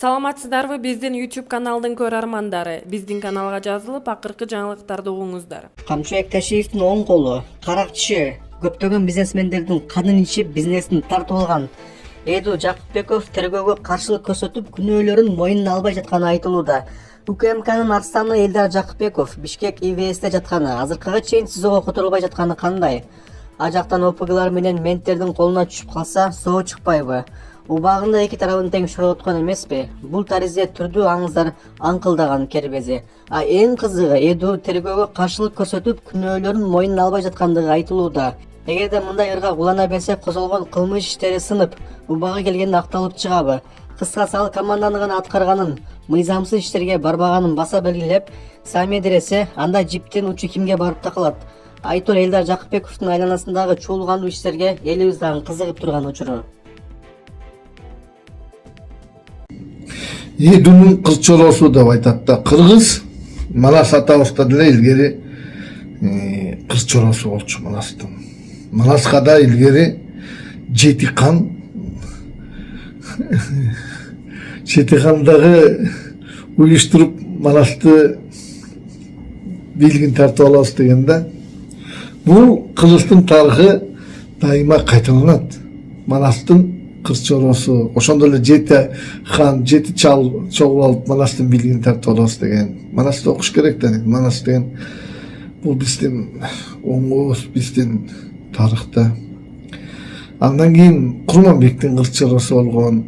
Саламатсыздарбы биздин YouTube каналдын көрөрмандары. Биздин каналга жазылып, акыркы жаңылыктарды угуңуздар. Камчыбек Ташиевдин оң колу, каракчы, көптөгөн бизнесмендердин канын ичип бизнесин тартып алган Эду Жакупбеков тергөөгө каршылык көрсөтүп, күнөөлөрүн мойнуна албай жатканы айтылууда. УКМКнын арстаны Элдар Жакупбеков Бишкек ИВСте жатканы, азыркыга чейин СИЗОго которулбай жатканы кандай? А жактан ОПГлар менен менттердин колуна түшүп калса, соо чыкпайбы? Убагында эки тарабын тең шороткон эмеспи? Бул таризе түрдүү аңыздар аңкылдаган кербези. А эң кызыгы Эду тергөөгө каршылык көрсөтүп, күнөөлөрүн мойнуна албай жаткандыгы айтылууда. Эгерде мындай ыргак улана берсе, козголгон кылмыш иштери сынып, убагы келгенде акталып чыгабы? Кыскасы ал команданы гана аткарганын, мыйзамсыз иштерге барбаганын баса белгилеп, Сами дересе, анда жиптин учу кимге барып такалат? Айтор Элдар Жакупбековдун айланасындагы чуулгандуу иштерге элибиз дагы кызыгып турган учуру. Эдунун кылчороосу деп айтат да, кыргыз Манас атабызда деле илгери кылчороосу болчу Манастын. Манаска да илгери жети кан дагы уюштуруп Манасты бийлигин тартып алабыз деген да. Бул кыргыздын тарыхы дайыма кайталанат. Манастын кырчороосу, ошондо эле жети хан, жети чал чогулуп алып Манастын бийлигин тартып алабыз деген. Манасты окуш керек да. Манас деген бул биздин оңубуз, биздин тарыхта. Андан кийин Курманбектин кылчороосу болгон,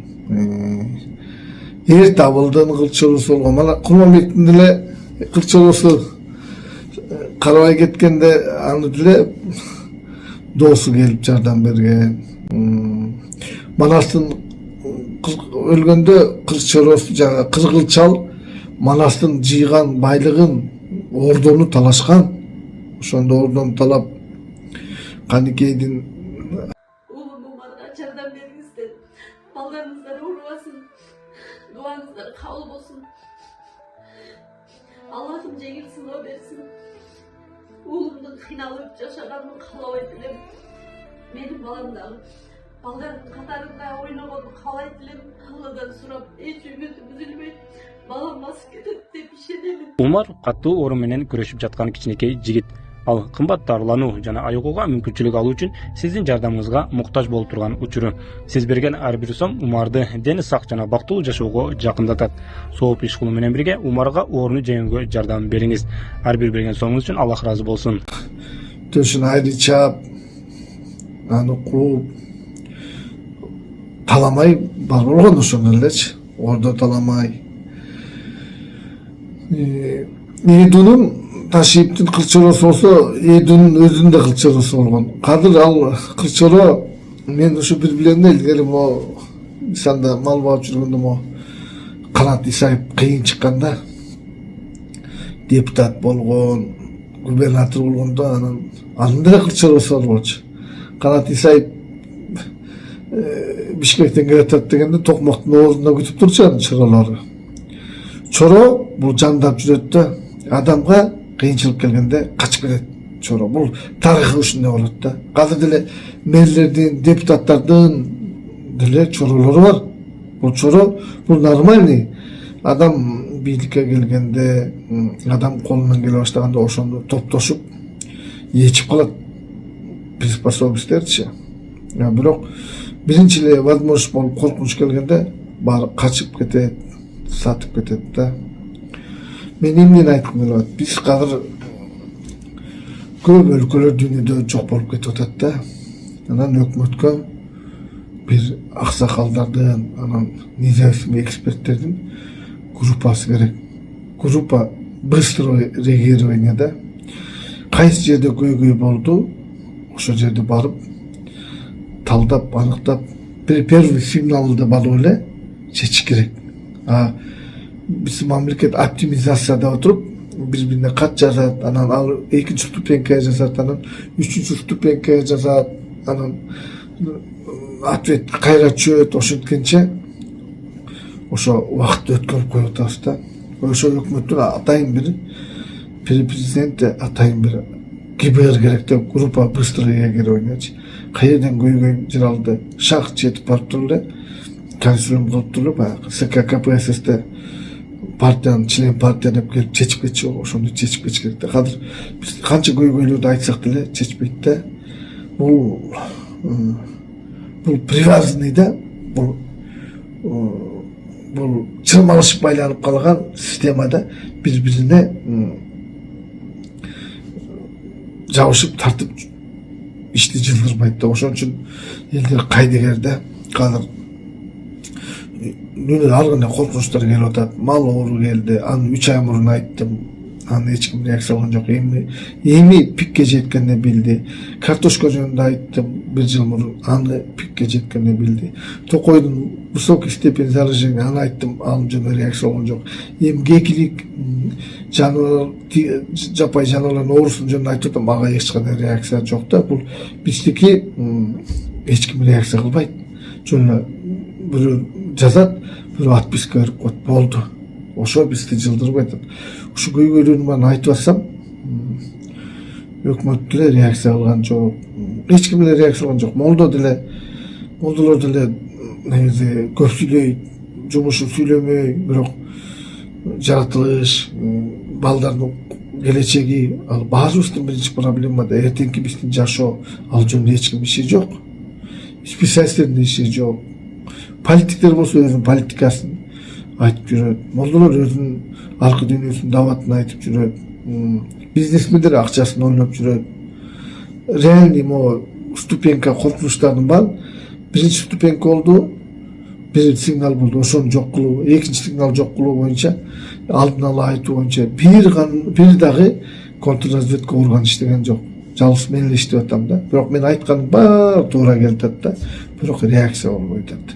Эр Табылдын кылчороосу болгон. Мана Курманбектин деле кылчороосу карабай кеткенде аны деле доосу келип жардам берген. Манастын өлгөндө кылчороосу жана кыргылчал Манастын жыйган байлыгын, ордону талашкан. Ошондо ордону талап Каникейдин Улумумарга жардам бериңиздер. Балдарыңыздар урубасын. Дуаңыздар кабыл болсун. Аллахым жеңил сыноо берсин. Уулумдун кыйналып жашаганын каалабайт элем. Менин балам дагы балдардын катарында ойногонун каалайт элем. Алладан сурап, эч үмүтүм үзүлбөйт. Балам басып кетет деп ишенемин. Умар катуу оору менен күрөшүп жаткан кичинекей жигит. Ал кымбат дарылануу жана айыгууга мүмкүнчүлүк алуу үчүн сиздин жардамыңызга муктаж болуп турган учуру. Сиз берген ар бир сом Умарды дени сак жана бактылуу жашоого жакындатат. Сооп иш кылуу менен бирге Умарга ооруну жеңүүгө жардам бериңиз. Ар бир берген сомуңуз үчүн Аллах ыраазы болсун. төшүн айры чаап, аны кууп, таламай бар болгон ошондо элечи. Ордо таламай. Эдунун Ташиевдин кылчороосу болсо, Эдунун өзүнүн да кылчороосу болгон. Кадыр ал кылчороо мен ушу бир билемде илгери могу Исанда мал багып жүргөндө могу Канат Исаев кыйын чыкканда депутат болгон, губернатор болгондо анын да кылчороосу бар болчу. Канат Исаев Бишкектен келатат дегенде Токмоктун оозунда күтүп турчу анын чоролору. Чоро бул жандап жүрөт да, адамга кыйынчылык келгенде качып кетет чоро. Бул тарыхы ушундай болот да. Азыр деле мэрлердин, депутаттардын деле чоролору бар. Бул чоро, бул нормальный. Адам бийликке келгенде, адам колунан келе баштаганда ошондо топтошуп ээчип калат приспособностьтерчи. Бирок биринчи эле возможность болуп коркунуч келгенде баары качып кетет, сатып кетет да. Мен эмнени айткым келип атат? Биз азыр көп өлкөлөр дүйнөдө жок болуп кетип атат да. Анан өкмөткө бир аксакалдардын, анан независимый эксперттердин группасы керек. Группа быстрого реагирования да. Кайсы жерде көйгөй болду, ошол жерде барып талдап, аныктап, бир первый сигналды алып эле чечиш керек. Биз мамлекет оптимизацияда отуруп, бири-бирине кат жазат, анан ал экинчи ступенькага жазат, анан үчүнчү ступенькага жазат, анан ответ кайра чөбөт, ошенткенче ошо убакытты өткөрүп коюп атабыз да. Ошо өкмөттүн атайын бир президенти, атайын бир ГБР керек деп, группа быстрого реагирования. Кайерден көйгөй жаралды шак жетип барып туруп эле консилиум кылып туруп баягы СККПССте партиянын член партия деп келип чечип кетчү, ошондо чечип кетиш керек да. Азыр биз канча көйгөйлөрдү айтсак деле чечпейт да. Бул привязанный да, бул чырмалышып байланып калган системада бири-бирине жабышып тартып ишти жылдырбайт да. Ошон үчүн элдер кайдыгер да. Азыр Нүнө ар кандай коркунучтар келип атат. Мал оору келди. Аны 3 ай мурун айттым. Аны эч ким реакция кылган жок. Эми пикке жеткенде билди. Картошка жөнүндө айттым 1 жыл мурун. Аны пикке жеткенде билди. Токойдун высокий степень заражения, аны айттым, анын жөнүндө реакция кылган жок. Эми кекилик жаныбар, жапай жаныбарлардын оорусунун жөнүндө айтып атам, ага эч кандай реакция жок да. Бул биздики эч ким реакция кылбайт. Жөн бирөө жазат, бирөө отписка берип коет, болду. Ошо бизди жылдырбай атат. Ушу көйгөйлөрдүн баарын айтып атсам, өкмөт деле реакция кылган жок. Эч ким деле реакция кылган жок. Молдолор деле негизи көп сүйлөйт, жумушун сүйлөмөй, бирок жаратылыш, балдардын келечеги, ал баарыбыздын биринчи проблема да. Эртеңки биздин жашоо, ал жөнүндө эч ким иши жок. Специалисттердин иши жок. Политиктер болсо өзүнүн политикасын айтып жүрөт. Молдолор өзүнүн аркы дүйнөсүнүн даватын айтып жүрөт. Бизнесмендер акчасын ойлоп жүрөт. Реальный ступенька коркунучтардын баары биринчи ступенька болду, бир сигнал болду, ошону жок кылуу, экинчи сигнал жок кылуу боюнча, алдын ала айтуу боюнча бир дагы контрразведка орган иштеген жок. Жалгыз мен эле иштеп атам да. Бирок мен айтканым баары туура келип атат да. Бирок реакция болбой атат.